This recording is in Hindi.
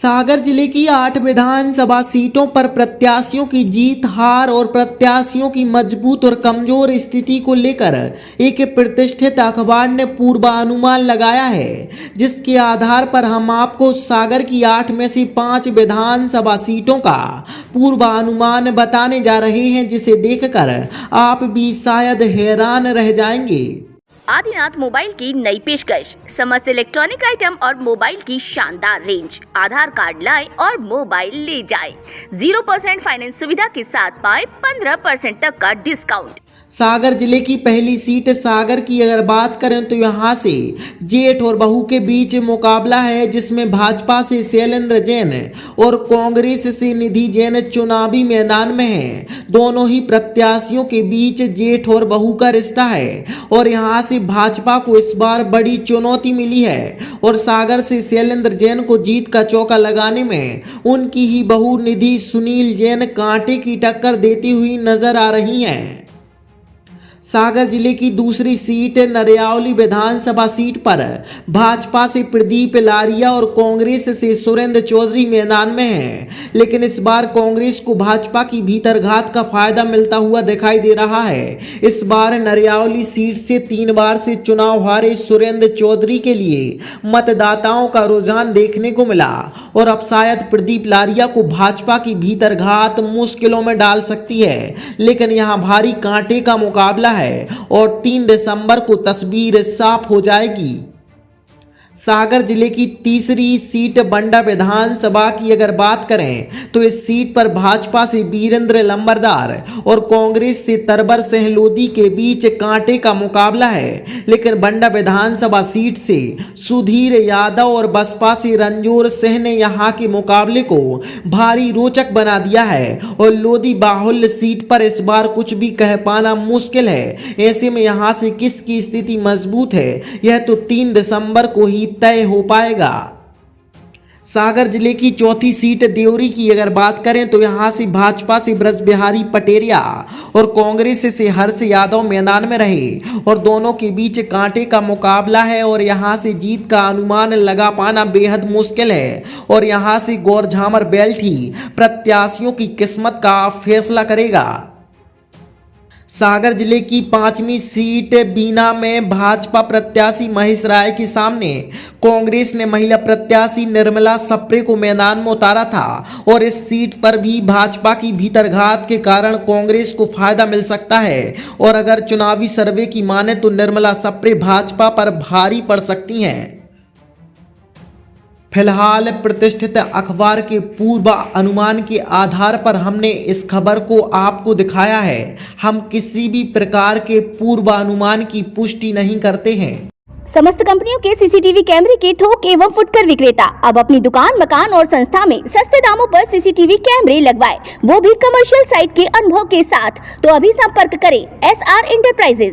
सागर जिले की 8 विधानसभा सीटों पर प्रत्याशियों की जीत हार और प्रत्याशियों की मजबूत और कमजोर स्थिति को लेकर एक प्रतिष्ठित अखबार ने पूर्वानुमान लगाया है, जिसके आधार पर हम आपको सागर की 8 में से 5 विधानसभा सीटों का पूर्वानुमान बताने जा रहे हैं, जिसे देखकर आप भी शायद हैरान रह जाएंगे। आदिनाथ मोबाइल की नई पेशकश, समस्त इलेक्ट्रॉनिक आइटम और मोबाइल की शानदार रेंज। आधार कार्ड लाएं और मोबाइल ले जाएं। 0% फाइनेंस सुविधा के साथ पाएं 15% तक का डिस्काउंट। सागर जिले की पहली सीट सागर की अगर बात करें तो यहाँ से जेठ और बहू के बीच मुकाबला है, जिसमें भाजपा से शैलेंद्र जैन और कांग्रेस से निधि जैन चुनावी मैदान में हैं। दोनों ही प्रत्याशियों के बीच जेठ और बहू का रिश्ता है और यहाँ से भाजपा को इस बार बड़ी चुनौती मिली है और सागर से शैलेंद्र जैन को जीत का चौका लगाने में उनकी ही बहू निधि सुनील जैन कांटे की टक्कर देती हुई नजर आ रही हैं। सागर जिले की दूसरी सीट नरियावली विधानसभा सीट पर भाजपा से प्रदीप लारिया और कांग्रेस से सुरेंद्र चौधरी मैदान में हैं, लेकिन इस बार कांग्रेस को भाजपा की भीतरघात का फायदा मिलता हुआ दिखाई दे रहा है। इस बार नरियावली सीट से 3 बार से चुनाव हारे सुरेंद्र चौधरी के लिए मतदाताओं का रुझान देखने को मिला और अब शायद प्रदीप लारिया को भाजपा की भीतरघात मुश्किलों में डाल सकती है, लेकिन यहाँ भारी कांटे का मुकाबला है और 3 दिसंबर को तस्वीर साफ हो जाएगी। सागर जिले की तीसरी सीट बंडा विधानसभा की अगर बात करें तो इस सीट पर भाजपा से वीरेंद्र लंबरदार और कांग्रेस से तरबर सहलोदी के बीच कांटे का मुकाबला है, लेकिन बंडा विधानसभा सीट से सुधीर यादव और बसपा से रंजोर सिंह ने यहां के मुकाबले को भारी रोचक बना दिया है और लोधी बाहुल्य सीट पर इस बार कुछ भी कह पाना मुश्किल है। ऐसे में यहां से किसकी स्थिति मजबूत है, यह तो 3 दिसंबर को ही तय हो पाएगा। सागर जिले की चौथी सीट देवरी की अगर बात करें तो यहां से भाजपा से ब्रज बिहारी पटेरिया और कांग्रेस से हर्ष यादव मैदान में रहे और दोनों के बीच कांटे का मुकाबला है और यहां से जीत का अनुमान लगा पाना बेहद मुश्किल है और यहां से गौर झामर बेल्ट ही प्रत्याशियों की किस्मत का फैसला करेगा। सागर जिले की 5वीं सीट बीना में भाजपा प्रत्याशी महेश राय के सामने कांग्रेस ने महिला प्रत्याशी निर्मला सप्रे को मैदान में उतारा था और इस सीट पर भी भाजपा की भीतरघात के कारण कांग्रेस को फायदा मिल सकता है और अगर चुनावी सर्वे की माने तो निर्मला सप्रे भाजपा पर भारी पड़ सकती हैं। फिलहाल प्रतिष्ठित अखबार के पूर्व अनुमान के आधार पर हमने इस खबर को आपको दिखाया है। हम किसी भी प्रकार के पूर्व अनुमान की पुष्टि नहीं करते हैं। समस्त कंपनियों के सीसीटीवी कैमरे के थोक एवं फुटकर विक्रेता अब अपनी दुकान, मकान और संस्था में सस्ते दामों पर सीसीटीवी कैमरे लगवाए, वो भी कमर्शियल साइट के अनुभव के साथ। तो अभी संपर्क करें SR इंटरप्राइजेज।